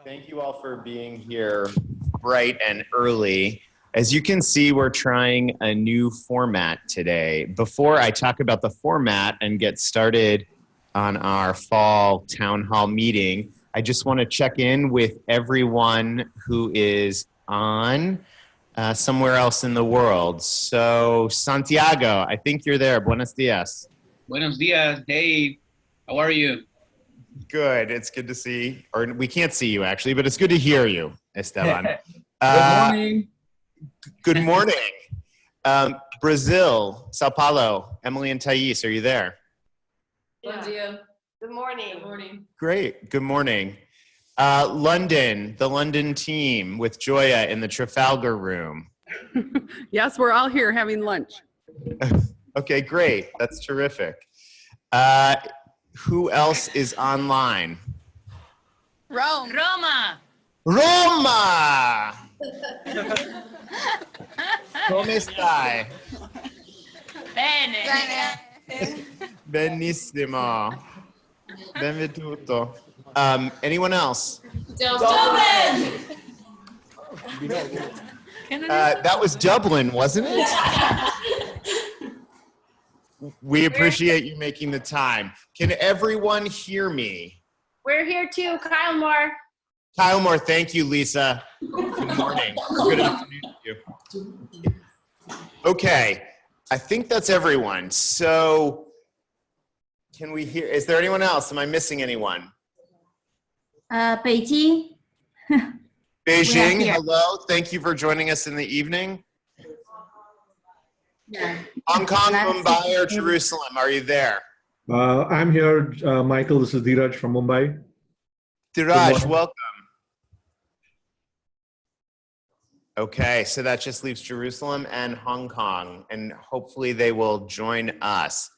Thank you all for being here bright and early. As you can see, we're trying a new format today. Before I talk about the format and get started on our fall town hall meeting, I just want to check in with everyone who is on somewhere else in the world. So Santiago, I think you're there. Buenos dias. Buenos dias, Dave. How are you? Good. It's good to see, or we can't see you actually, but it's good to hear you, Esteban. Good morning. Good morning. Brazil, Sao Paulo, Emily and Thais, are you there? Bom dia. Good morning. Good morning. Great. Good morning. London, the London team with Joya in the Trafalgar room. Yes, we're all here having lunch. Okay, great. That's terrific. Who else is online? Rome. Roma. Roma! Come stai? Bene. Benissimo. Benvenuto. Anyone else? Dublin. That was Dublin, wasn't it? We appreciate you making the time. Can everyone hear me? We're here too, Kyle Moore. Kyle Moore, thank you, Lisa. Good morning. Good afternoon to you. Okay, I think that's everyone. So can we hear, is there anyone else? Am I missing anyone? Beijing. Beijing, hello. Thank you for joining us in the evening. Yeah. Hong Kong, Mumbai, or Jerusalem, are you there? I'm here, Michael. This is Dheeraj from Mumbai. Dheeraj, welcome. Okay, so that just leaves Jerusalem and Hong Kong, and hopefully they will join us.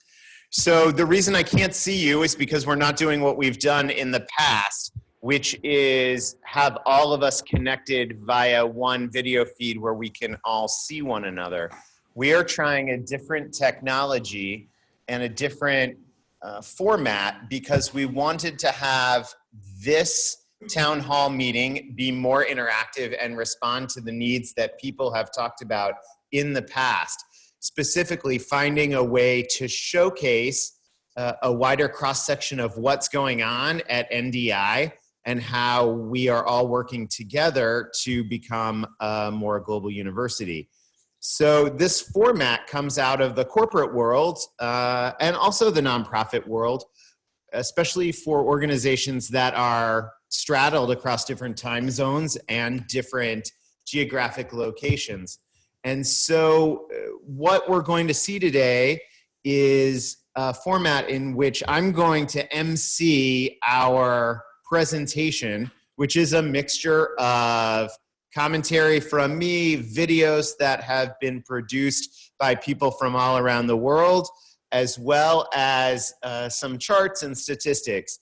So the reason I can't see you is because we're not doing what we've done in the past, which is have all of us connected via one video feed where we can all see one another. We are trying a different technology and a different format because we wanted to have this town hall meeting be more interactive and respond to the needs that people have talked about in the past. Specifically, finding a way to showcase a wider cross-section of what's going on at NDI and how we are all working together to become a more global university. So this format comes out of the corporate world and also the nonprofit world, especially for organizations that are straddled across different time zones and different geographic locations. And so what we're going to see today is a format in which I'm going to MC our presentation, which is a mixture of commentary from me, videos that have been produced by people from all around the world, as well as some charts and statistics.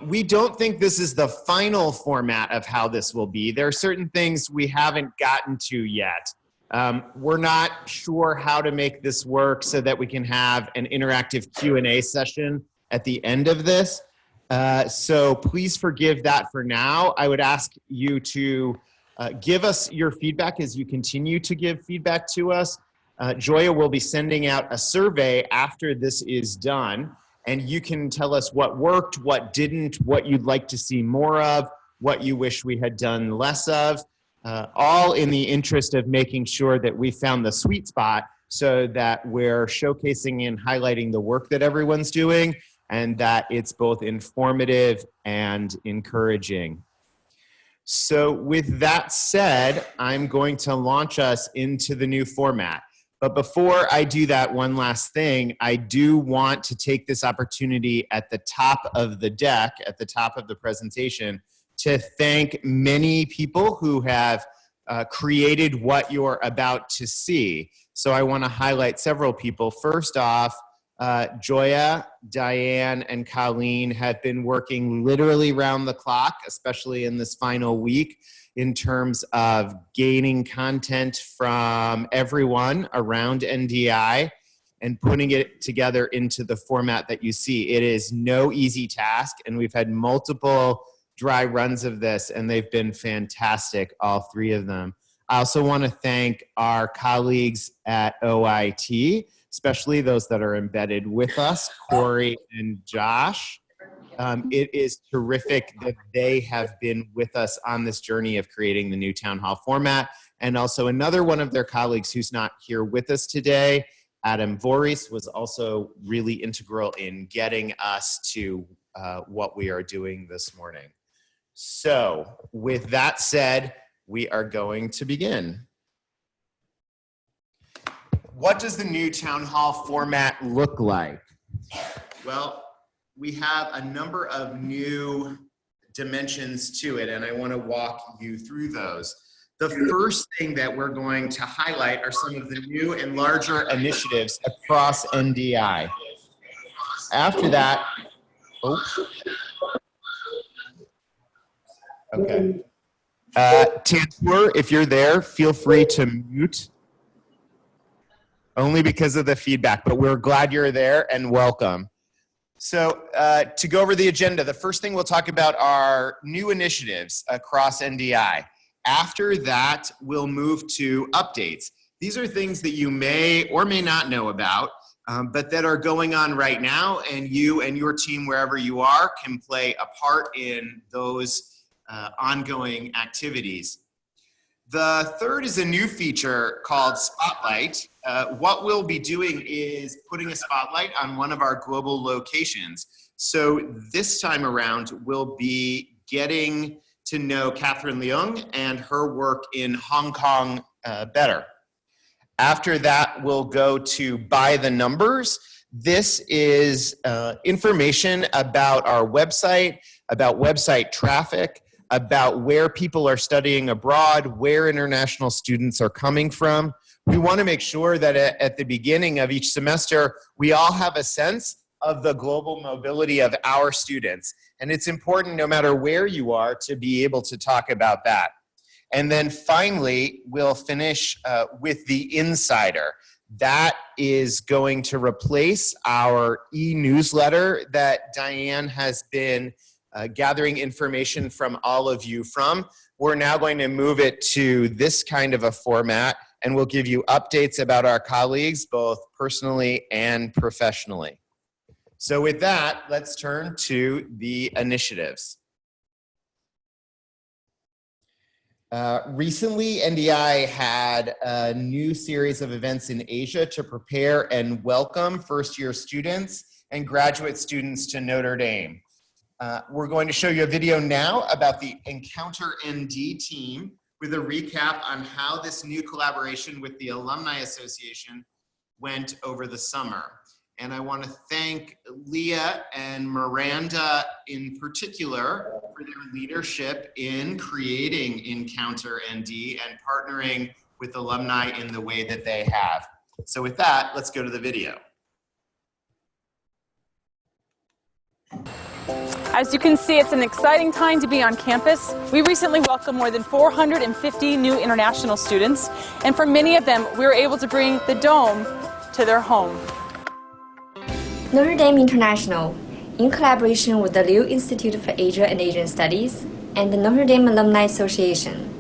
We don't think this is the final format of how this will be. There are certain things we haven't gotten to yet. We're not sure how to make this work so that we can have an interactive Q&A session at the end of this. So please forgive that for now. I would ask you to give us your feedback as you continue to give feedback to us. Joya will be sending out a survey after this is done, and you can tell us what worked, what didn't, what you'd like to see more of, what you wish we had done less of, all in the interest of making sure that we found the sweet spot so that we're showcasing and highlighting the work that everyone's doing and that it's both informative and encouraging. So with that said, I'm going to launch us into the new format. But before I do that, one last thing, I do want to take this opportunity at the top of the deck, at the top of the presentation, to thank many people who have created what you're about to see. So I want to highlight several people. First off, Joya, Diane, and Colleen have been working literally round the clock, especially in this final week, in terms of gaining content from everyone around NDI and putting it together into the format that you see. It is no easy task, and we've had multiple dry runs of this, and they've been fantastic, all three of them. I also want to thank our colleagues at OIT, especially those that are embedded with us, Corey and Josh. It is terrific that they have been with us on this journey of creating the new town hall format. And also another one of their colleagues who's not here with us today, Adam Voorhees, was also really integral in getting us to what we are doing this morning. So with that said, we are going to begin. What does the new town hall format look like? Well, we have a number of new dimensions to it, and I want to walk you through those. The first thing that we're going to highlight are some of the new and larger initiatives across NDI. After that, okay. Tantor, if you're there, feel free to mute. Only because of the feedback, but we're glad you're there and welcome. So to go over the agenda, the first thing we'll talk about are new initiatives across NDI. After that, we'll move to updates. These are things that you may or may not know about, but that are going on right now, and you and your team, wherever you are, can play a part in those ongoing activities. The third is a new feature called Spotlight. What we'll be doing is putting a spotlight on one of our global locations. So this time around, we'll be getting to know Catherine Leung and her work in Hong Kong better. After that, we'll go to By the Numbers. This is information about our website, about website traffic, about where people are studying abroad, where international students are coming from. We want to make sure that at the beginning of each semester, we all have a sense of the global mobility of our students. And it's important, no matter where you are, to be able to talk about that. And then finally, we'll finish with the Insider. That is going to replace our e-newsletter that Diane has been gathering information from all of you from. We're now going to move it to this kind of a format, and we'll give you updates about our colleagues, both personally and professionally. So with that, let's turn to the initiatives. Recently, NDI had a new series of events in Asia to prepare and welcome first-year students and graduate students to Notre Dame. We're going to show you a video now about the Encounter ND team with a recap on how this new collaboration with the Alumni Association went over the summer. And I want to thank Leah and Miranda in particular for their leadership in creating Encounter ND and partnering with alumni in the way that they have. So with that, let's go to the video. As you can see, it's an exciting time to be on campus. We recently welcomed more than 450 new international students, and for many of them, we were able to bring the Dome to their home. Notre Dame International, in collaboration with the Liu Institute for Asia and Asian Studies and the Notre Dame Alumni Association,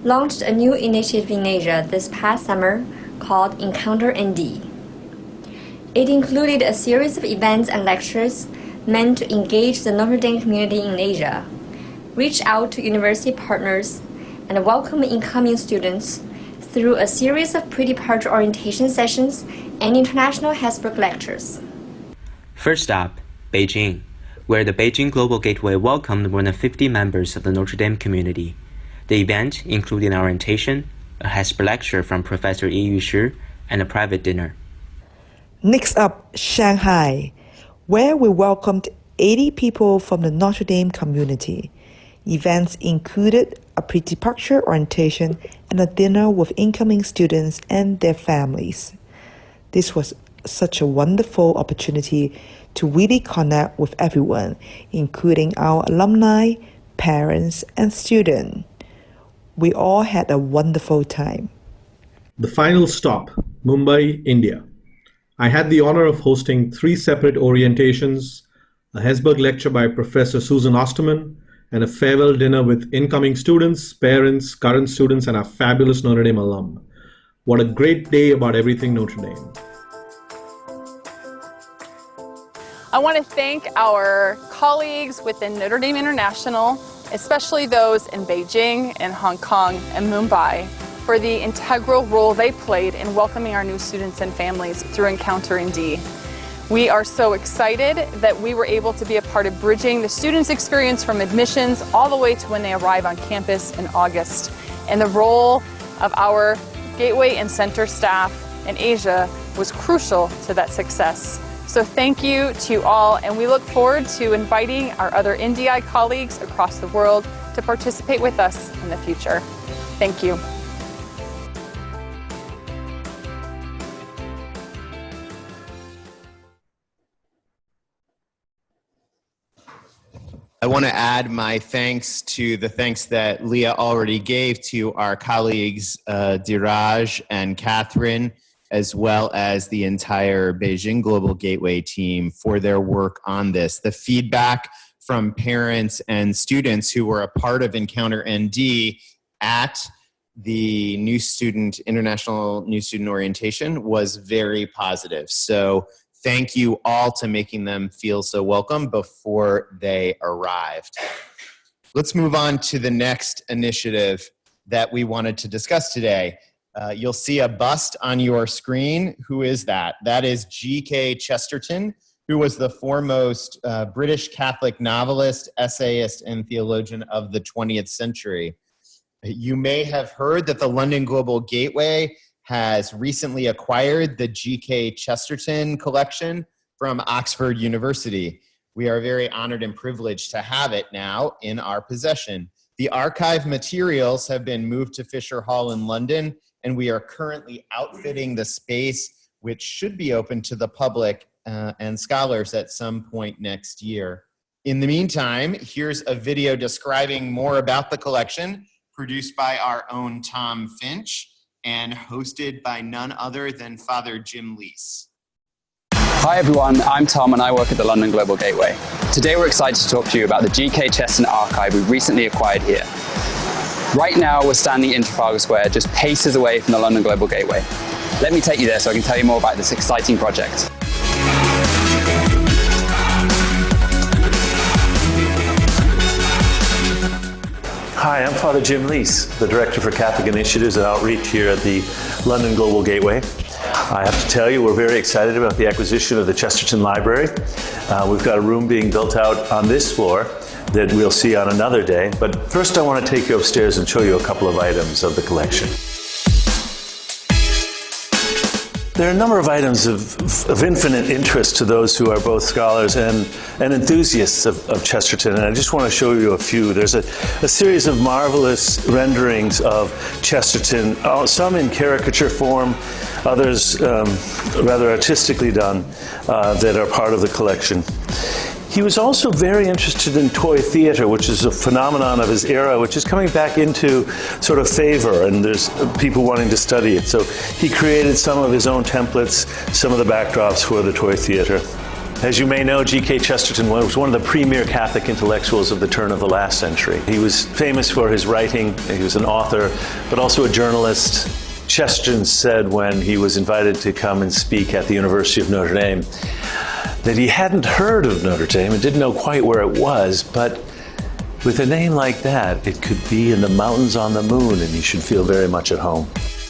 launched a new initiative in Asia this past summer called Encounter ND. It included a series of events and lectures meant to engage the Notre Dame community in Asia, reach out to university partners, and welcome incoming students through a series of pre-departure orientation sessions and international Hasbrook lectures. First up, Beijing, where the Beijing Global Gateway welcomed more than 50 members of the Notre Dame community. The event included an orientation, a Hasbrook lecture from Professor Yi Yushi, and a private dinner. Next up, Shanghai, where we welcomed 80 people from the Notre Dame community. Events included a pre-departure orientation and a dinner with incoming students and their families. This was such a wonderful opportunity to really connect with everyone, including our alumni, parents, and students. We all had a wonderful time. The final stop, Mumbai, India. I had the honor of hosting 3 separate orientations, a Hesburgh lecture by Professor Susan Osterman, and a farewell dinner with incoming students, parents, current students, and our fabulous Notre Dame alum. What a great day about everything Notre Dame. I want to thank our colleagues within Notre Dame International, especially those in Beijing and Hong Kong and Mumbai, for the integral role they played in welcoming our new students and families through Encounter ND. We are so excited that we were able to be a part of bridging the students' experience from admissions all the way to when they arrive on campus in August. And the role of our Gateway and Center staff in Asia was crucial to that success. So thank you to you all, and we look forward to inviting our other NDI colleagues across the world to participate with us in the future. Thank you. I want to add my thanks to the thanks that Leah already gave to our colleagues Diraj and Catherine, as well as the entire Beijing Global Gateway team for their work on this. The feedback from parents and students who were a part of Encounter ND at the International New Student Orientation was very positive. So thank you all to making them feel so welcome before they arrived. Let's move on to the next initiative that we wanted to discuss today. You'll see a bust on your screen. Who is that? That is G.K. Chesterton, who was the foremost British Catholic novelist, essayist, and theologian of the 20th century. You may have heard that the London Global Gateway has recently acquired the G.K. Chesterton collection from Oxford University. We are very honored and privileged to have it now in our possession. The archive materials have been moved to Fisher Hall in London, and we are currently outfitting the space, which should be open to the public and scholars at some point next year. In the meantime, here's a video describing more about the collection, produced by our own Tom Finch and hosted by none other than Father Jim Leese. Hi everyone, I'm Tom and I work at the London Global Gateway. Today we're excited to talk to you about the G.K. Chesterton archive we recently acquired here. Right now we're standing in Trafalgar Square, just paces away from the London Global Gateway. Let me take you there so I can tell you more about this exciting project. Hi, I'm Father Jim Leese, the Director for Catholic Initiatives and Outreach here at the London Global Gateway. I have to tell you, we're very excited about the acquisition of the Chesterton Library. We've got a room being built out on this floor that we'll see on another day. But first I want to take you upstairs and show you a couple of items of the collection. There are a number of items of infinite interest to those who are both scholars and enthusiasts of Chesterton, and I just want to show you a few. There's a series of marvelous renderings of Chesterton, some in caricature form, others rather artistically done, that are part of the collection. He was also very interested in toy theater, which is a phenomenon of his era, which is coming back into sort of favor, and there's people wanting to study it. So he created some of his own templates, some of the backdrops for the toy theater. As you may know, G.K. Chesterton was one of the premier Catholic intellectuals of the turn of the last century. He was famous for his writing. He was an author, but also a journalist. Chesterton said when he was invited to come and speak at the University of Notre Dame that he hadn't heard of Notre Dame and didn't know quite where it was, but with a name like that, it could be in the mountains on the moon, and he should feel very much at home.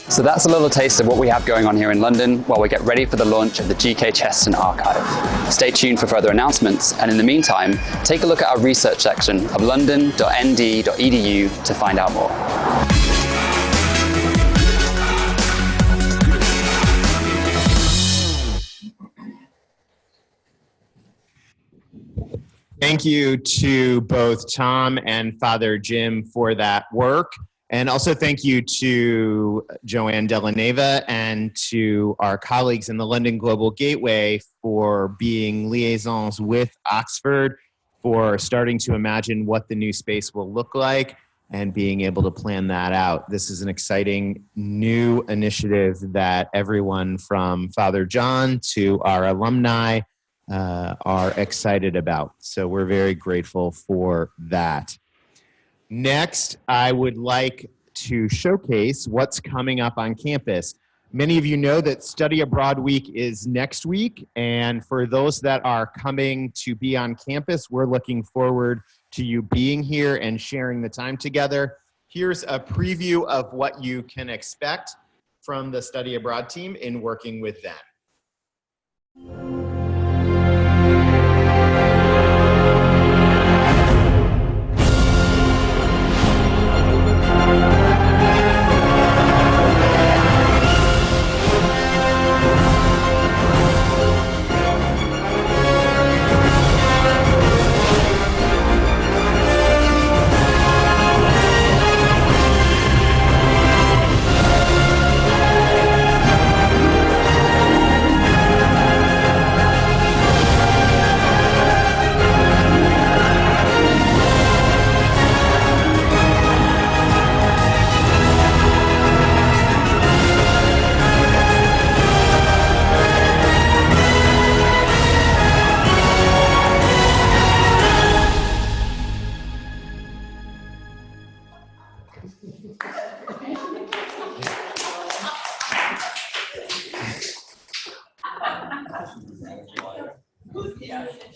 So that's a little taste of what we have going on here in London while we get ready for the launch of the G.K. Chesterton archive. Stay tuned for further announcements, and in the meantime, take a look at our research section of london.nd.edu to find out more. Thank you to both Tom and Father Jim for that work. And also thank you to Joanne Delaneva and to our colleagues in the London Global Gateway for being liaisons with Oxford, for starting to imagine what the new space will look like and being able to plan that out. This is an exciting new initiative that everyone from Father John to our alumni are excited about. So we're very grateful for that. Next, I would like to showcase what's coming up on campus. Many of you know that Study Abroad Week is next week, and for those that are coming to be on campus, we're looking forward to you being here and sharing the time together. Here's a preview of what you can expect from the Study Abroad team in working with them.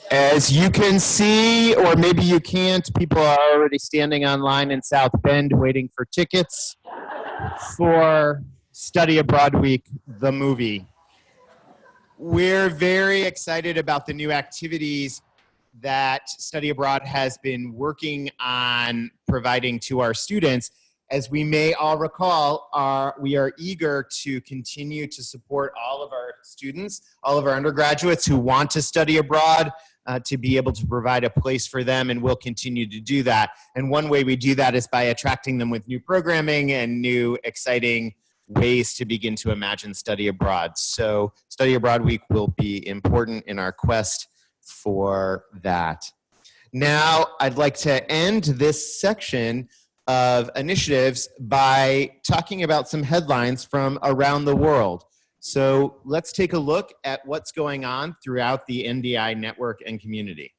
As you can see, or maybe you can't, people are already standing online in South Bend waiting for tickets for Study Abroad Week, the movie. We're very excited about the new activities that Study Abroad has been working on providing to our students. As we may all recall, we are eager to continue to support all of our students, all of our undergraduates who want to study abroad, to be able to provide a place for them, and we'll continue to do that. And one way we do that is by attracting them with new programming and new exciting ways to begin to imagine study abroad. So Study Abroad Week will be important in our quest for that. Now, I'd like to end this section of initiatives by talking about some headlines from around the world. So let's take a look at what's going on throughout the NDI network and community.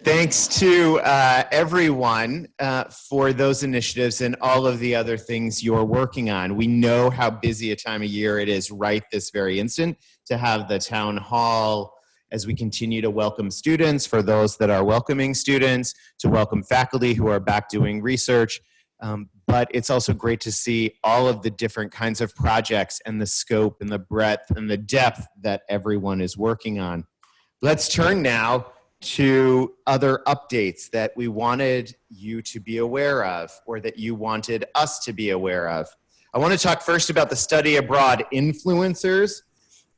Thanks to everyone for those initiatives and all of the other things you're working on. We know how busy a time of year it is right this very instant to have the town hall as we continue to welcome students, for those that are welcoming students, to welcome faculty who are back doing research. But it's also great to see all of the different kinds of projects and the scope and the breadth and the depth that everyone is working on. Let's turn now to other updates that we wanted you to be aware of, or that you wanted us to be aware of. I want to talk first about the Study Abroad influencers.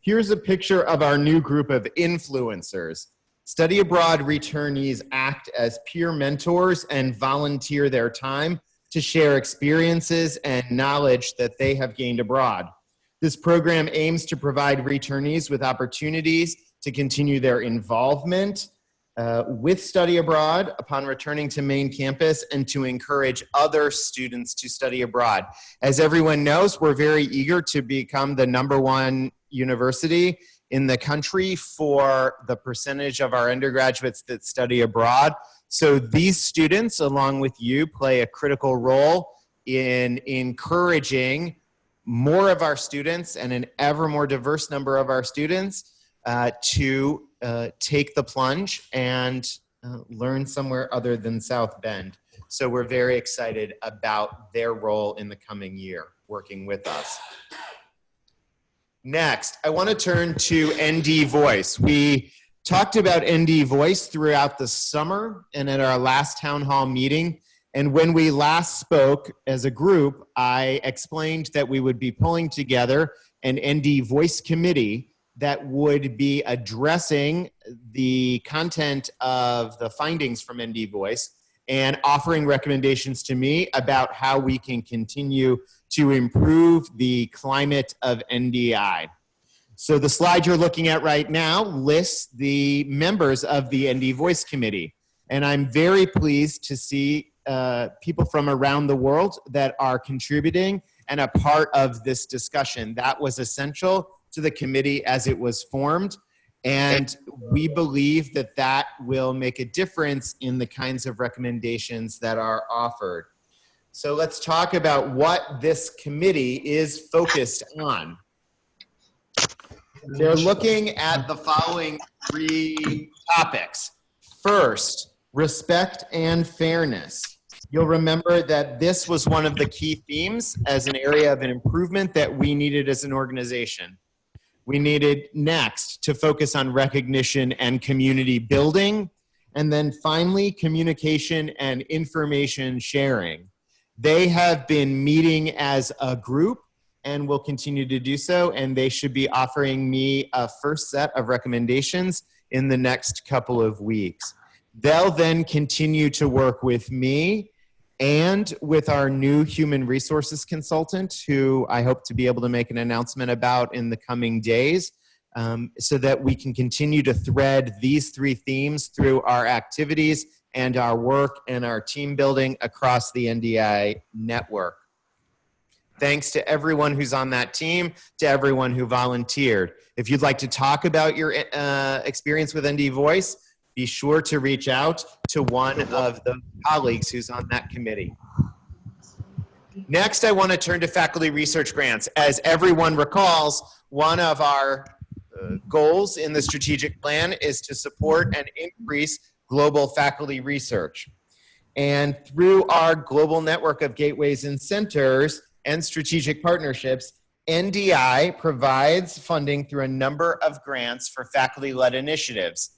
Here's a picture of our new group of influencers. Study Abroad returnees act as peer mentors and volunteer their time to share experiences and knowledge that they have gained abroad. This program aims to provide returnees with opportunities to continue their involvement with study abroad upon returning to main campus and to encourage other students to study abroad. As everyone knows, we're very eager to become the #1 university in the country for the percentage of our undergraduates that study abroad. So these students, along with you, play a critical role in encouraging more of our students and an ever more diverse number of our students to take the plunge and learn somewhere other than South Bend. So we're very excited about their role in the coming year working with us. Next, I want to turn to ND Voice. We talked about ND Voice throughout the summer and at our last town hall meeting. And when we last spoke as a group, I explained that we would be pulling together an ND Voice committee that would be addressing the content of the findings from ND Voice and offering recommendations to me about how we can continue to improve the climate of NDI. So the slide you're looking at right now lists the members of the ND Voice Committee. And I'm very pleased to see people from around the world that are contributing and a part of this discussion. That was essential to the committee as it was formed. And we believe that that will make a difference in the kinds of recommendations that are offered. So let's talk about what this committee is focused on. They're looking at the following 3 topics. First, respect and fairness. You'll remember that this was one of the key themes as an area of an improvement that we needed as an organization. We needed next to focus on recognition and community building. And then finally, communication and information sharing. They have been meeting as a group and will continue to do so. And they should be offering me a first set of recommendations in the next couple of weeks. They'll then continue to work with me and with our new human resources consultant, who I hope to be able to make an announcement about in the coming days, so that we can continue to thread these 3 themes through our activities and our work and our team building across the NDI network. Thanks to everyone who's on that team, to everyone who volunteered. If you'd like to talk about your experience with ND Voice, be sure to reach out to one of the colleagues who's on that committee. Next, I want to turn to faculty research grants. As everyone recalls, one of our goals in the strategic plan is to support and increase global faculty research. And through our global network of gateways and centers and strategic partnerships, NDI provides funding through a number of grants for faculty-led initiatives.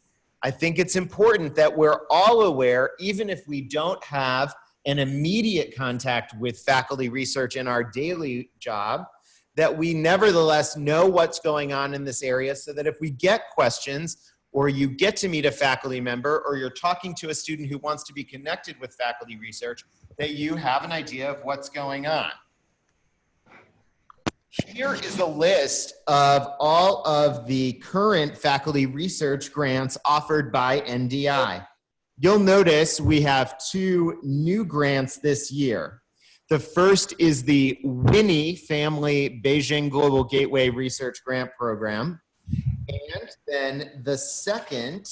I think it's important that we're all aware, even if we don't have an immediate contact with faculty research in our daily job, that we nevertheless know what's going on in this area, so that if we get questions or you get to meet a faculty member or you're talking to a student who wants to be connected with faculty research, that you have an idea of what's going on. Here is a list of all of the current faculty research grants offered by NDI. You'll notice we have 2 new grants this year. The first is the Winnie Family Beijing Global Gateway Research Grant Program. And then the second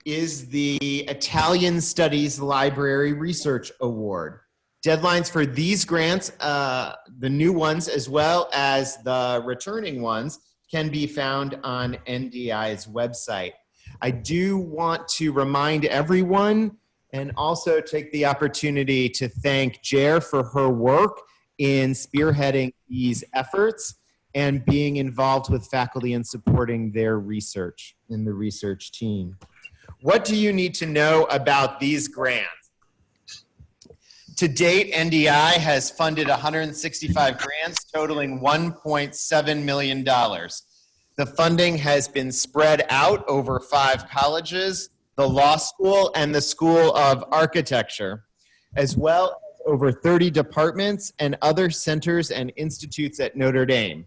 is the Italian Studies Library Research Award. Deadlines for these grants, the new ones as well as the returning ones, can be found on NDI's website. I do want to remind everyone and also take the opportunity to thank Jer for her work in spearheading these efforts and being involved with faculty and supporting their research in the research team. What do you need to know about these grants? To date, NDI has funded 165 grants totaling $1.7 million. The funding has been spread out over 5 colleges, the law school, and the School of Architecture, as well as over 30 departments and other centers and institutes at Notre Dame.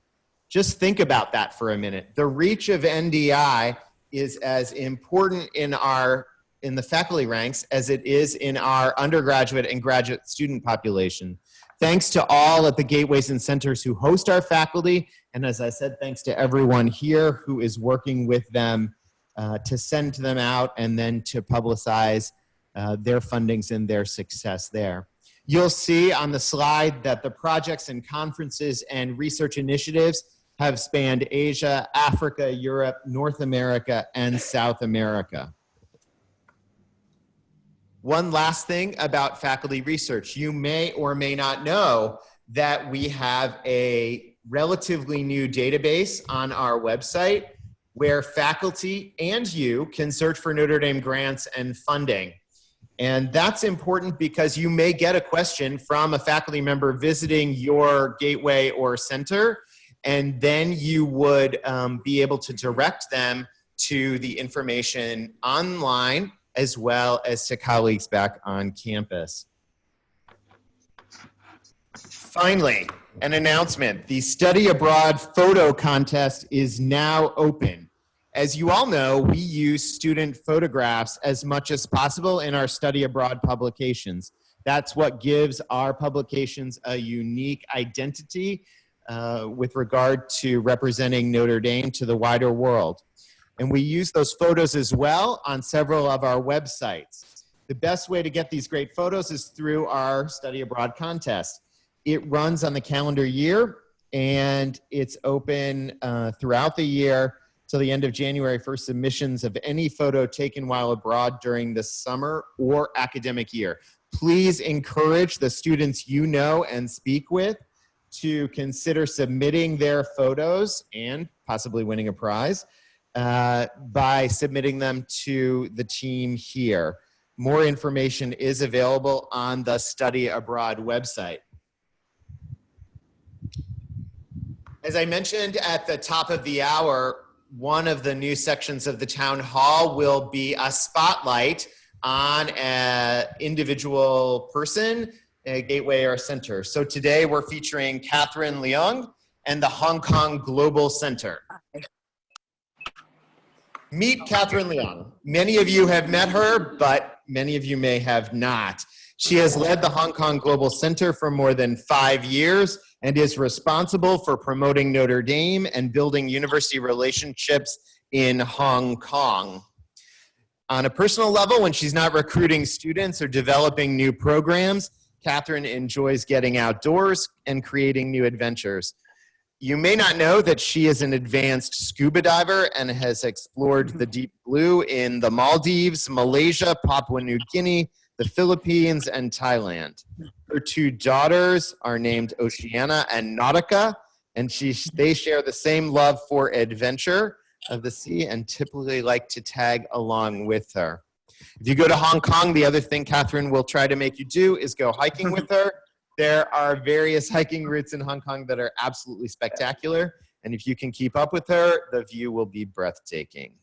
Just think about that for a minute. The reach of NDI is as important in the faculty ranks as it is in our undergraduate and graduate student population. Thanks to all at the gateways and centers who host our faculty, and as I said, thanks to everyone here who is working with them to send them out and then to publicize their fundings and their success there. You'll see on the slide that the projects and conferences and research initiatives have spanned Asia, Africa, Europe, North America, and South America. One last thing about faculty research. You may or may not know that we have a relatively new database on our website where faculty and you can search for Notre Dame grants and funding. And that's important because you may get a question from a faculty member visiting your gateway or center, and then you would be able to direct them to the information online as well as to colleagues back on campus. Finally, an announcement. The Study Abroad Photo Contest is now open. As you all know, we use student photographs as much as possible in our study abroad publications. That's what gives our publications a unique identity with regard to representing Notre Dame to the wider world. And we use those photos as well on several of our websites. The best way to get these great photos is through our study abroad contest. It runs on the calendar year and it's open throughout the year till the end of January for submissions of any photo taken while abroad during the summer or academic year. Please encourage the students you know and speak with to consider submitting their photos and possibly winning a prize by submitting them to the team here. More information is available on the Study Abroad website. As I mentioned at the top of the hour, one of the new sections of the town hall will be a spotlight on an individual person, a gateway or center. So today we're featuring Catherine Leung and the Hong Kong Global Center. Meet Catherine Leung. Many of you have met her, but many of you may have not. She has led the Hong Kong Global Center for more than 5 years and is responsible for promoting Notre Dame and building university relationships in Hong Kong. On a personal level, when she's not recruiting students or developing new programs, Catherine enjoys getting outdoors and creating new adventures. You may not know that she is an advanced scuba diver and has explored the deep blue in the Maldives, Malaysia, Papua New Guinea, the Philippines, and Thailand. Her 2 daughters are named Oceana and Nautica, and they share the same love for adventure of the sea and typically like to tag along with her. If you go to Hong Kong, the other thing Catherine will try to make you do is go hiking with her. There are various hiking routes in Hong Kong that are absolutely spectacular, and if you can keep up with her, the view will be breathtaking.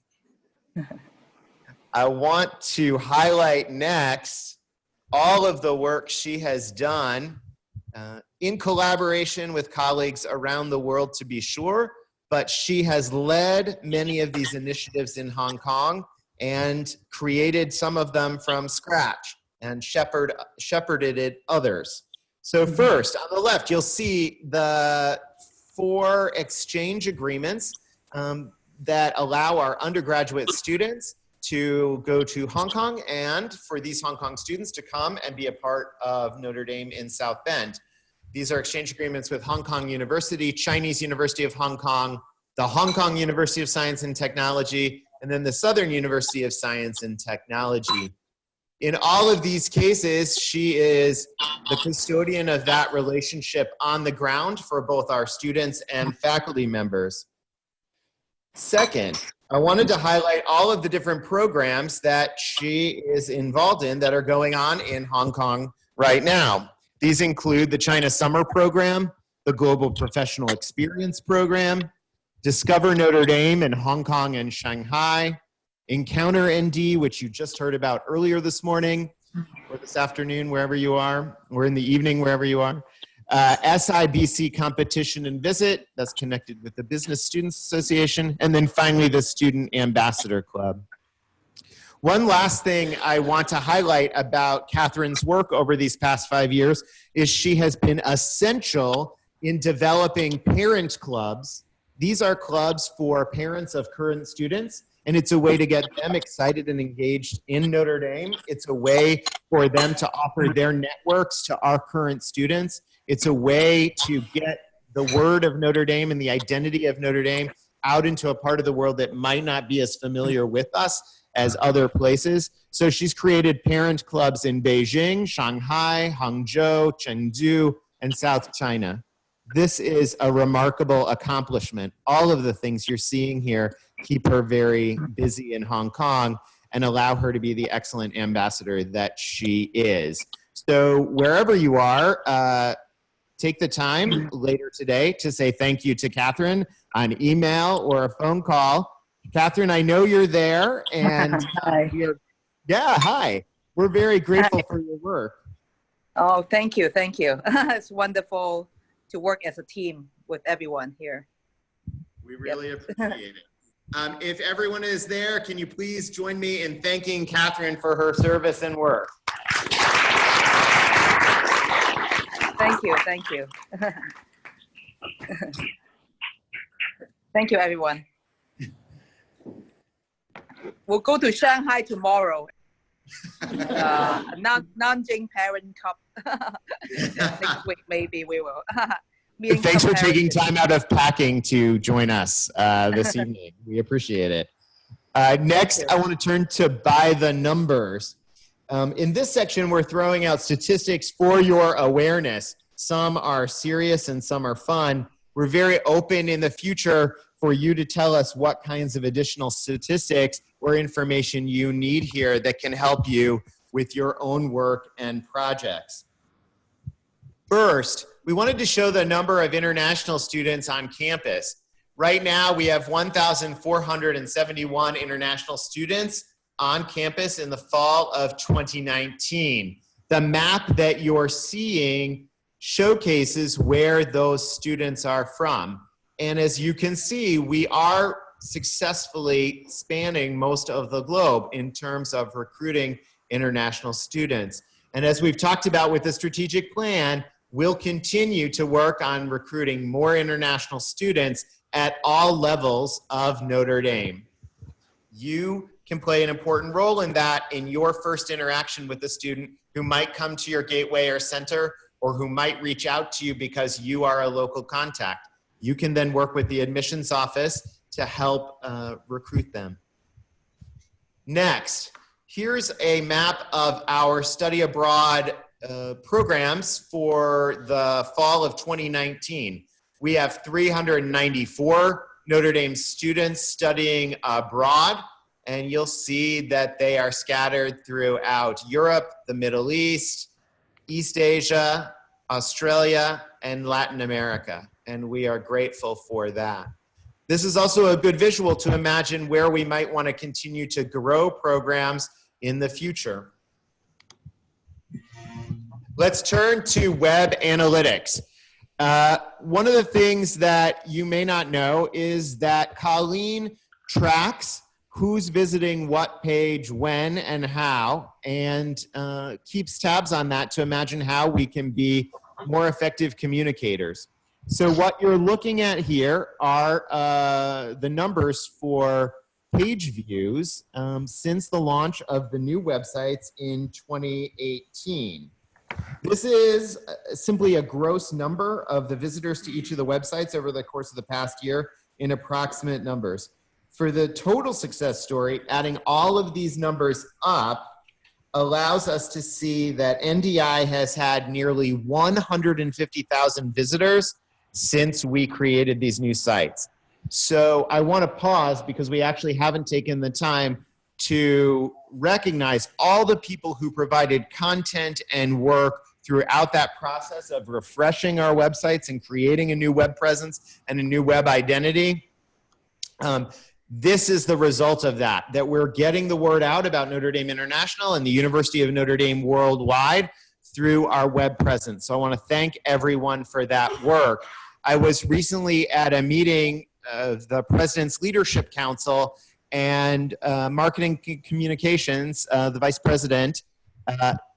I want to highlight next all of the work she has done in collaboration with colleagues around the world, to be sure, but she has led many of these initiatives in Hong Kong and created some of them from scratch and shepherded others. So first, on the left, you'll see the 4 exchange agreements that allow our undergraduate students to go to Hong Kong and for these Hong Kong students to come and be a part of Notre Dame in South Bend. These are exchange agreements with Hong Kong University, Chinese University of Hong Kong, the Hong Kong University of Science and Technology, and then the Southern University of Science and Technology. In all of these cases, she is the custodian of that relationship on the ground for both our students and faculty members. Second, I wanted to highlight all of the different programs that she is involved in that are going on in Hong Kong right now. These include the China Summer Program, the Global Professional Experience Program, Discover Notre Dame in Hong Kong and Shanghai, Encounter ND, which you just heard about earlier this morning, or this afternoon, wherever you are, or in the evening, wherever you are. SIBC Competition and Visit, that's connected with the Business Students Association, and then finally the Student Ambassador Club. One last thing I want to highlight about Catherine's work over these past 5 years is she has been essential in developing parent clubs. These are clubs for parents of current students, and it's a way to get them excited and engaged in Notre Dame. It's a way for them to offer their networks to our current students. It's a way to get the word of Notre Dame and the identity of Notre Dame out into a part of the world that might not be as familiar with us as other places. So she's created parent clubs in Beijing, Shanghai, Hangzhou, Chengdu, and South China. This is a remarkable accomplishment. All of the things you're seeing here keep her very busy in Hong Kong and allow her to be the excellent ambassador that she is. So wherever you are, take the time later today to say thank you to Catherine on email or a phone call. Catherine, I know you're there, and hi. Hi. We're very grateful for your work. Oh, thank you. Thank you. It's wonderful to work as a team with everyone here. We really appreciate it. If everyone is there, can you please join me in thanking Catherine for her service and work? Thank you. Thank you. Thank you, everyone. We'll go to Shanghai tomorrow. Nanjing Parent Cup. Next week, maybe we will. Thanks for taking time out of packing to join us this evening. We appreciate it. Next, I want to turn to By the Numbers. In this section, we're throwing out statistics for your awareness. Some are serious and some are fun. We're very open in the future for you to tell us what kinds of additional statistics or information you need here that can help you with your own work and projects. First, we wanted to show the number of international students on campus. Right now, we have 1,471 international students on campus in the fall of 2019. The map that you're seeing showcases where those students are from. And as you can see, we are successfully spanning most of the globe in terms of recruiting international students. And as we've talked about with the strategic plan, we'll continue to work on recruiting more international students at all levels of Notre Dame. You can play an important role in that in your first interaction with a student who might come to your gateway or center or who might reach out to you because you are a local contact. You can then work with the admissions office to help recruit them. Next, here's a map of our study abroad programs for the fall of 2019. We have 394 Notre Dame students studying abroad, and you'll see that they are scattered throughout Europe, the Middle East, East Asia, Australia, and Latin America, and we are grateful for that. This is also a good visual to imagine where we might want to continue to grow programs in the future. Let's turn to web analytics. One of the things that you may not know is that Colleen tracks who's visiting what page, when, and how, and keeps tabs on that to imagine how we can be more effective communicators. So what you're looking at here are the numbers for page views since the launch of the new websites in 2018. This is simply a gross number of the visitors to each of the websites over the course of the past year in approximate numbers. For the total success story, adding all of these numbers up allows us to see that NDI has had nearly 150,000 visitors since we created these new sites. So I want to pause because we actually haven't taken the time to recognize all the people who provided content and work throughout that process of refreshing our websites and creating a new web presence and a new web identity. This is the result of that we're getting the word out about Notre Dame International and the University of Notre Dame worldwide through our web presence. So I want to thank everyone for that work. I was recently at a meeting of the President's Leadership Council, and Marketing Communications, the Vice President,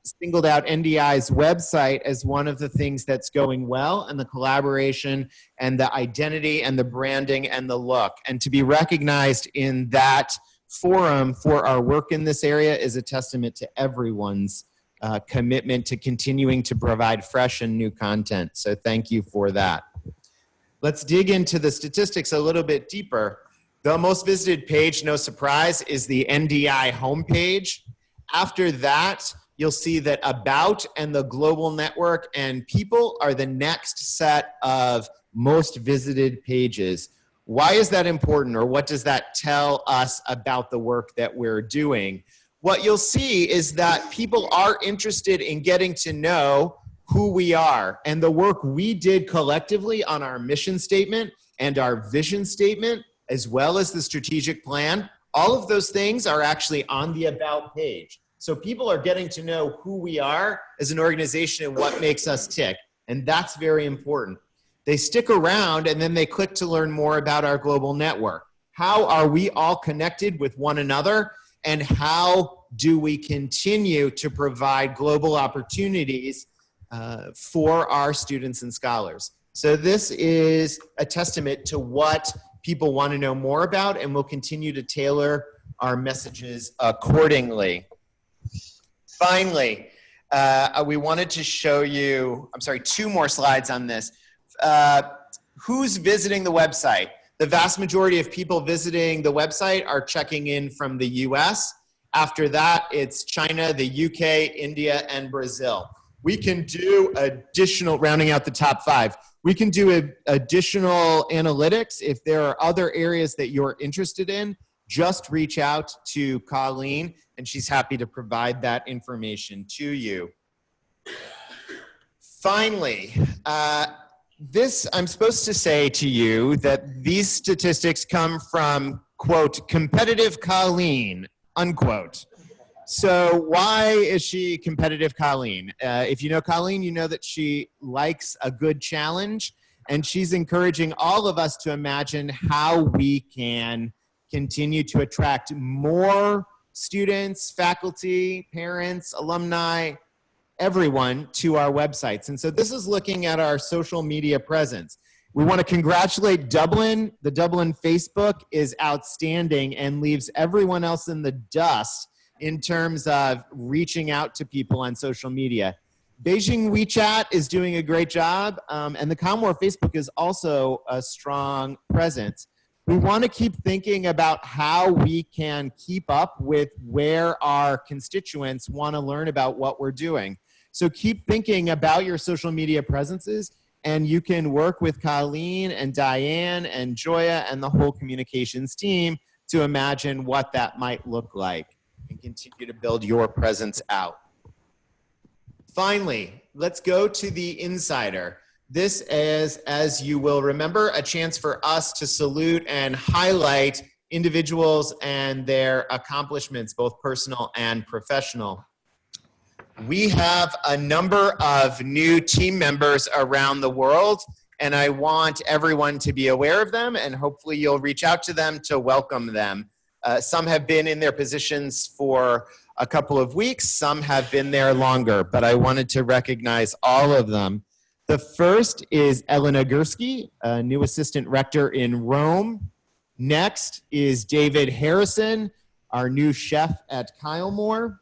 singled out NDI's website as one of the things that's going well, and the collaboration and the identity and the branding and the look. And to be recognized in that forum for our work in this area is a testament to everyone's commitment to continuing to provide fresh and new content. So thank you for that. Let's dig into the statistics a little bit deeper. The most visited page, no surprise, is the NDI homepage. After that, you'll see that About and the Global Network and People are the next set of most visited pages. Why is that important, or what does that tell us about the work that we're doing? What you'll see is that people are interested in getting to know who we are, and the work we did collectively on our mission statement and our vision statement, as well as the strategic plan. All of those things are actually on the About page. So people are getting to know who we are as an organization and what makes us tick, and that's very important. They stick around and then they click to learn more about our global network. How are we all connected with one another, and how do we continue to provide global opportunities for our students and scholars? So this is a testament to what people want to know more about, and we'll continue to tailor our messages accordingly. Finally, we wanted to show you, two more slides on this. Who's visiting the website? The vast majority of people visiting the website are checking in from the US. After that, it's China, the UK, India, and Brazil. We can do additional, rounding out the top 5, we can do additional analytics. If there are other areas that you're interested in, just reach out to Colleen, and she's happy to provide that information to you. Finally, I'm supposed to say to you that these statistics come from, quote, competitive Colleen, unquote. So why is she competitive Colleen? If you know Colleen, you know that she likes a good challenge, and she's encouraging all of us to imagine how we can continue to attract more students, faculty, parents, alumni, everyone to our websites. And so this is looking at our social media presence. We want to congratulate Dublin. The Dublin Facebook is outstanding and leaves everyone else in the dust in terms of reaching out to people on social media. Beijing WeChat is doing a great job, and the Commonwealth Facebook is also a strong presence. We want to keep thinking about how we can keep up with where our constituents want to learn about what we're doing. So keep thinking about your social media presences, and you can work with Colleen and Diane and Joya and the whole communications team to imagine what that might look like and continue to build your presence out. Finally, let's go to the Insider. This is, as you will remember, a chance for us to salute and highlight individuals and their accomplishments, both personal and professional. We have a number of new team members around the world, and I want everyone to be aware of them, and hopefully you'll reach out to them to welcome them. Some have been in their positions for a couple of weeks, some have been there longer, but I wanted to recognize all of them. The first is Elena Gursky, a new assistant rector in Rome. Next is David Harrison, our new chef at Kylemore.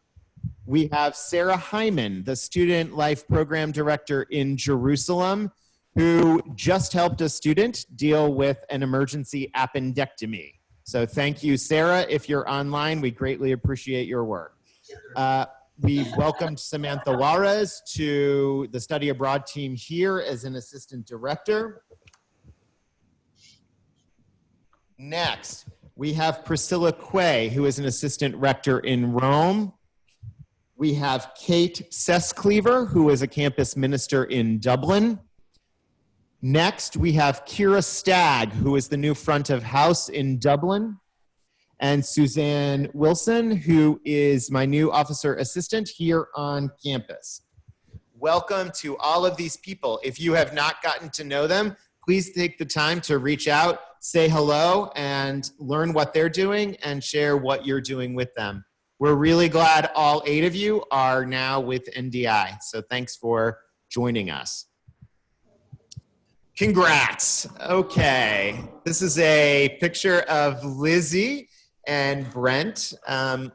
We have Sarah Hyman, the student life program director in Jerusalem, who just helped a student deal with an emergency appendectomy. So thank you, Sarah. If you're online, we greatly appreciate your work. We've welcomed Samantha Juarez to the study abroad team here as an assistant director. Next, we have Priscilla Quay, who is an assistant rector in Rome. We have Kate Sescleaver, who is a campus minister in Dublin. Next, we have Kira Stagg, who is the new front of house in Dublin. And Suzanne Wilson, who is my new officer assistant here on campus. welcome to all of these people. If you have not gotten to know them, please take the time to reach out, say hello, and learn what they're doing and share what you're doing with them. We're really glad all 8 of you are now with NDI. So thanks for joining us. Congrats. Okay. This is a picture of Lizzie and Brent.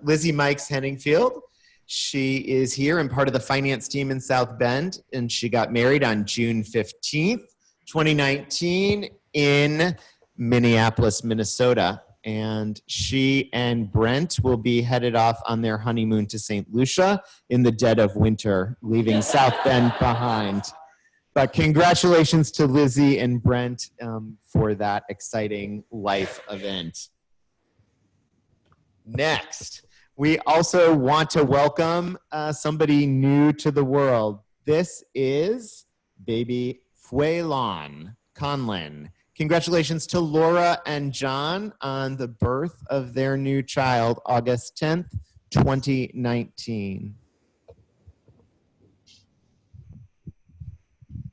Lizzie Mikes Henningfield. She is here and part of the finance team in South Bend, and she got married on June 15th, 2019 in Minneapolis, Minnesota. And she and Brent will be headed off on their honeymoon to St. Lucia in the dead of winter, leaving South Bend behind. But congratulations to Lizzie and Brent for that exciting life event. Next, we also want to welcome somebody new to the world. This is baby Fuelon Conlin. Congratulations to Laura and John on the birth of their new child, August 10th, 2019.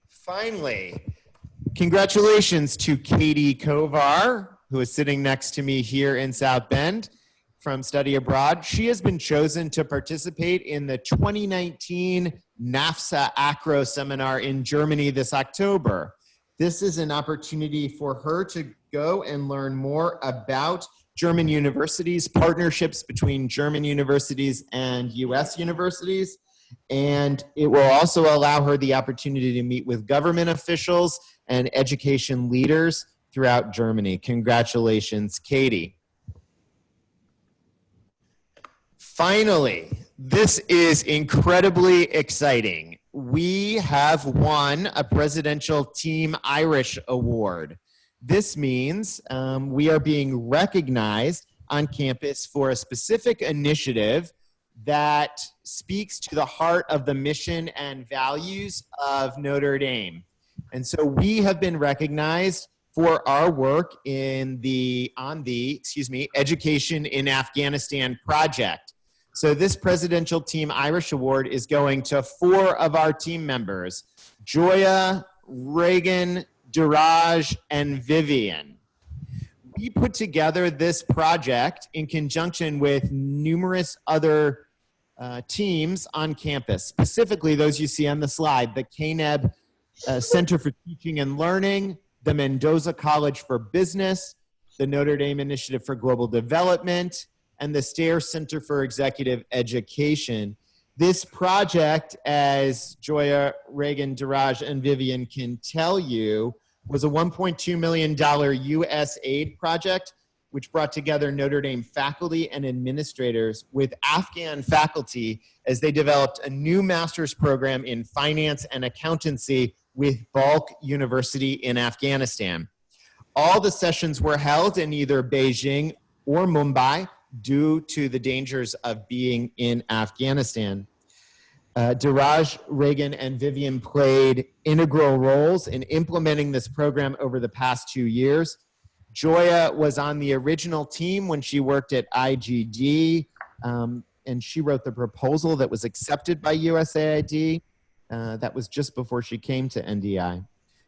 Finally, congratulations to Katie Kovar, who is sitting next to me here in South Bend from Study Abroad. She has been chosen to participate in the 2019 NAFSA ACRO seminar in Germany this October. This is an opportunity for her to go and learn more about German universities, partnerships between German universities and US universities. And it will also allow her the opportunity to meet with government officials and education leaders throughout Germany. Congratulations, Katie. Finally, this is incredibly exciting. We have won a Presidential Team Irish Award. This means we are being recognized on campus for a specific initiative that speaks to the heart of the mission and values of Notre Dame. And so we have been recognized for our work on the Education in Afghanistan project. So this Presidential Team Irish Award is going to 4 of our team members, Joya, Reagan, Duraj, and Vivian. We put together this project in conjunction with numerous other teams on campus, specifically those you see on the slide, the CANEB Center for Teaching and Learning, the Mendoza College for Business, the Notre Dame Initiative for Global Development, and the Stair Center for Executive Education. This project, as Joya, Reagan, Duraj, and Vivian can tell you, was a $1.2 million US aid project, which brought together Notre Dame faculty and administrators with Afghan faculty as they developed a new master's program in finance and accountancy with Balkh University in Afghanistan. All the sessions were held in either Beijing or Mumbai due to the dangers of being in Afghanistan. Duraj, Reagan, and Vivian played integral roles in implementing this program over the past 2 years. Joya was on the original team when she worked at IGD, and she wrote the proposal that was accepted by USAID. That was just before she came to NDI.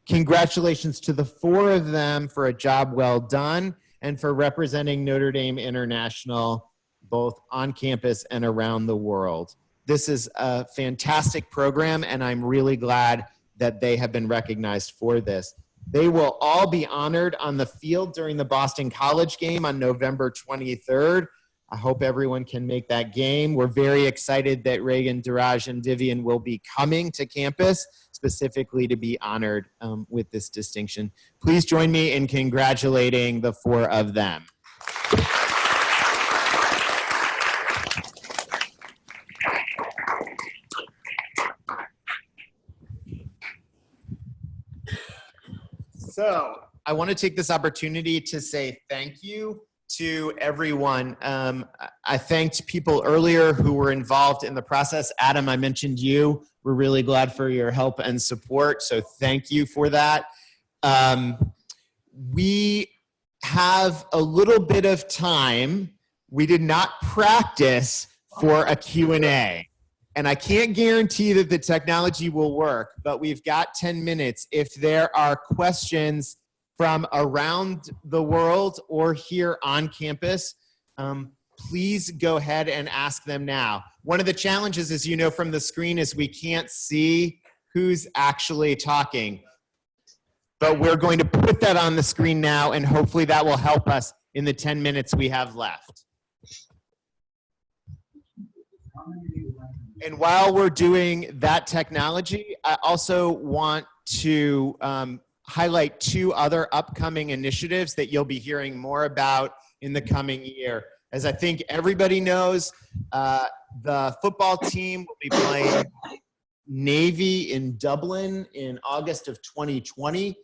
Congratulations to the 4 of them for a job well done and for representing Notre Dame International both on campus and around the world. This is a fantastic program, and I'm really glad that they have been recognized for this. They will all be honored on the field during the Boston College game on November 23rd. I hope everyone can make that game. We're very excited that Reagan, Duraj, and Vivian will be coming to campus specifically to be honored with this distinction. Please join me in congratulating the 4 of them. So I want to take this opportunity to say thank you to everyone. I thanked people earlier who were involved in the process. Adam, I mentioned you. We're really glad for your help and support, so thank you for that. We have a little bit of time. We did not practice for a Q&A. And I can't guarantee that the technology will work, but we've got 10 minutes. If there are questions from around the world or here on campus, please go ahead and ask them now. One of the challenges, as you know from the screen, is we can't see who's actually talking. But we're going to put that on the screen now, and hopefully that will help us in the 10 minutes we have left. And while we're doing that technology, I also want to highlight 2 other upcoming initiatives that you'll be hearing more about in the coming year. As I think everybody knows, the football team will be playing Navy in Dublin in August of 2020.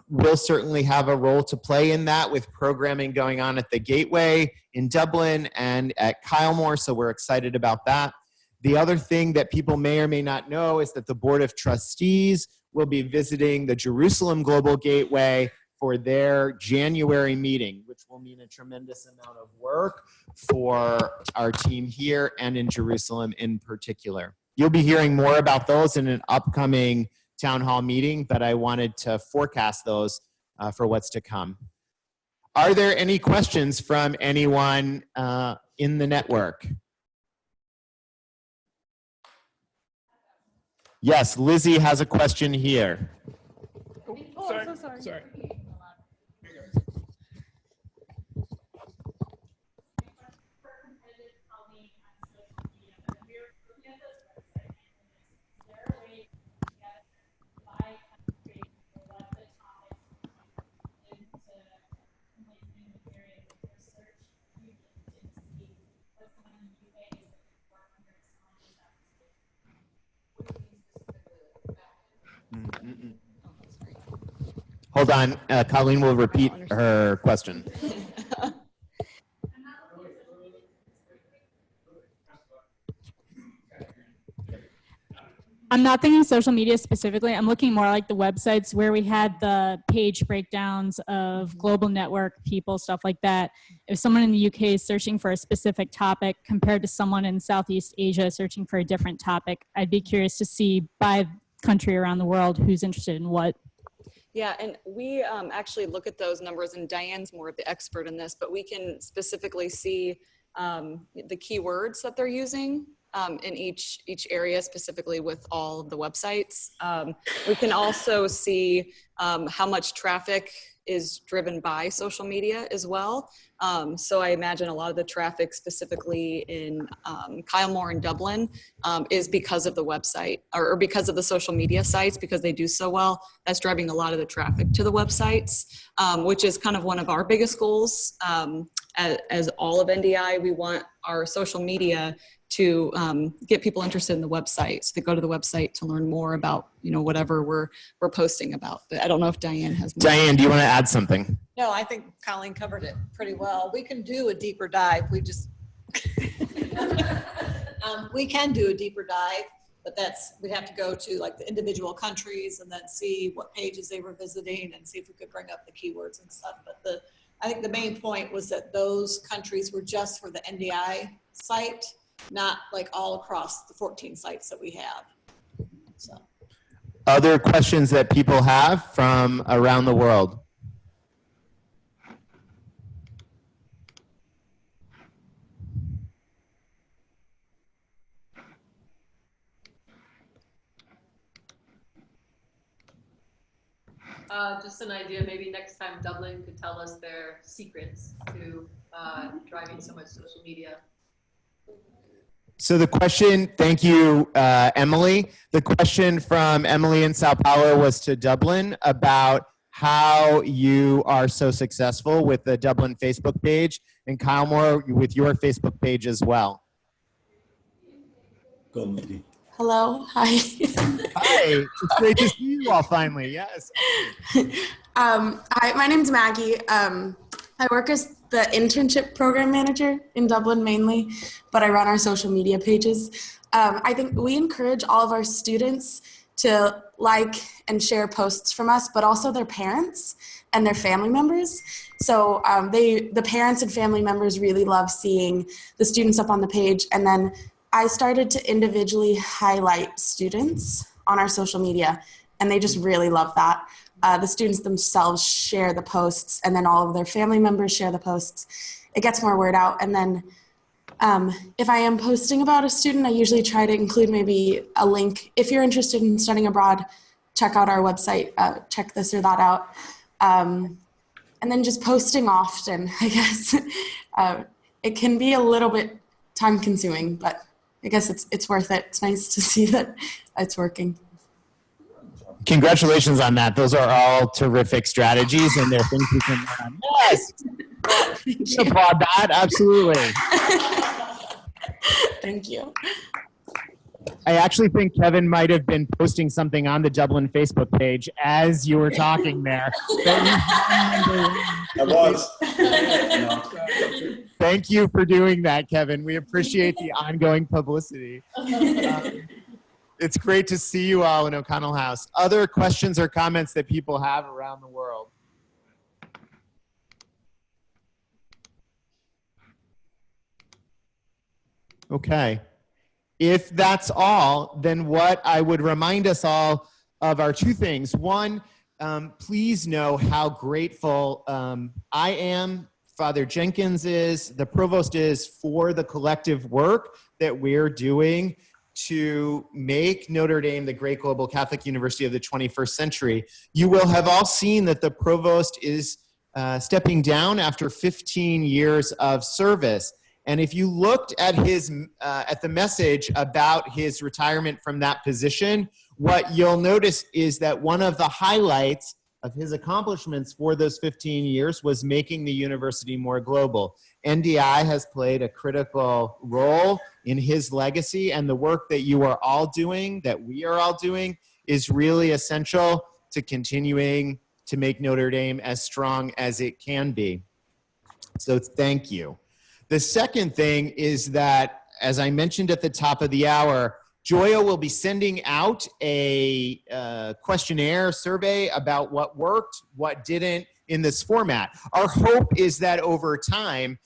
We'll certainly have a role to play in that with programming going on at the Gateway in Dublin and at Kylemore, so we're excited about that. The other thing that people may or may not know is that the Board of Trustees will be visiting the Jerusalem Global Gateway for their January meeting, which will mean a tremendous amount of work for our team here and in Jerusalem in particular. You'll be hearing more about those in an upcoming town hall meeting, but I wanted to forecast those for what's to come. Are there any questions from anyone in the network? Yes, Lizzie has a question here. Oh, I'm so sorry. Hold on, Colleen will repeat her question. I'm not thinking social media specifically. I'm looking more like the websites where we had the page breakdowns of global network people, stuff like that. If someone in the UK is searching for a specific topic compared to someone in Southeast Asia searching for a different topic, I'd be curious to see by country around the world who's interested in what. Yeah, and we actually look at those numbers, and Diane's more of the expert in this, but we can specifically see the keywords that they're using in each area, specifically with all of the websites. We can also see how much traffic is driven by social media as well. So I imagine a lot of the traffic specifically in Kylemore and Dublin is because of the website or because of the social media sites, because they do so well. That's driving a lot of the traffic to the websites, which is kind of one of our biggest goals. As all of NDI, we want our social media to get people interested in the website. So they go to the website to learn more about, whatever we're posting about. But I don't know if Diane has more. Diane, do you want to add something? No, I think Colleen covered it pretty well. We can do a deeper dive. We just, we can do a deeper dive, but we'd have to go to like the individual countries and then see what pages they were visiting and see if we could bring up the keywords and stuff. But I think the main point was that those countries were just for the NDI site, not like all across the 14 sites that we have. So. Other questions that people have from around the world? Just an idea, maybe next time Dublin could tell us their secrets to driving so much social media. So the question, thank you, Emily. The question from Emily in Sao Paulo was to Dublin about how you are so successful with the Dublin Facebook page, and Kylemore with your Facebook page as well. Hello, hi. Hi, it's great to see you all finally, yes. Hi, my name's Maggie. I work as the internship program manager in Dublin mainly, but I run our social media pages. I think we encourage all of our students to like and share posts from us, but also their parents and their family members. So the parents and family members really love seeing the students up on the page, and then I started to individually highlight students on our social media, and they just really love that. The students themselves share the posts, and then all of their family members share the posts. It gets more word out. And then if I am posting about a student, I usually try to include maybe a link. If you're interested in studying abroad, check out our website, check this or that out. And then just posting often, I guess. It can be a little bit time consuming, but I guess it's worth it. It's nice to see that it's working. Congratulations on that. Those are all terrific strategies, and they're things we can learn on. Yes, applaud that. Absolutely. Thank you. I actually think Kevin might have been posting something on the Dublin Facebook page as you were talking there. I was. Thank you for doing that, Kevin. We appreciate the ongoing publicity. It's great to see you all in O'Connell House. Other questions or comments that people have around the world? Okay. If that's all, then what I would remind us all of are two things. One, please know how grateful I am, Father Jenkins is, the provost is, for the collective work that we're doing to make Notre Dame the great global Catholic university of the 21st century. You will have all seen that the provost is stepping down after 15 years of service. And if you looked at at the message about his retirement from that position, what you'll notice is that one of the highlights of his accomplishments for those 15 years was making the university more global. NDI has played a critical role in his legacy, and the work that you are all doing, that we are all doing, is really essential to continuing to make Notre Dame as strong as it can be. So thank you. The second thing is that, as I mentioned at the top of the hour, Joya will be sending out a questionnaire survey about what worked, what didn't in this format. Our hope is that over time,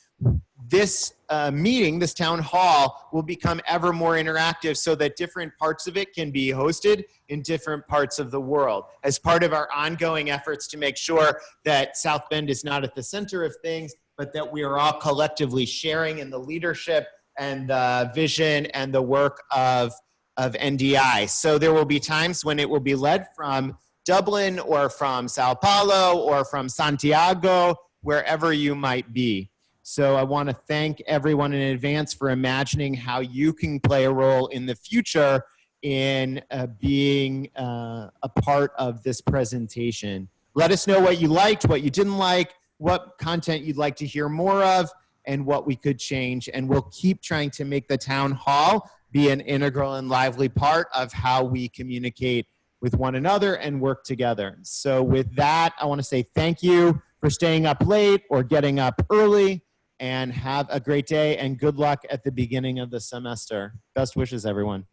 this meeting, this town hall, will become ever more interactive so that different parts of it can be hosted in different parts of the world as part of our ongoing efforts to make sure that South Bend is not at the center of things, but that we are all collectively sharing in the leadership and the vision and the work of NDI. So there will be times when it will be led from Dublin or from Sao Paulo or from Santiago, wherever you might be. So I want to thank everyone in advance for imagining how you can play a role in the future in being a part of this presentation. Let us know what you liked, what you didn't like, what content you'd like to hear more of, and what we could change. And we'll keep trying to make the town hall be an integral and lively part of how we communicate with one another and work together. So with that, I want to say thank you for staying up late or getting up early, and have a great day and good luck at the beginning of the semester. Best wishes, everyone.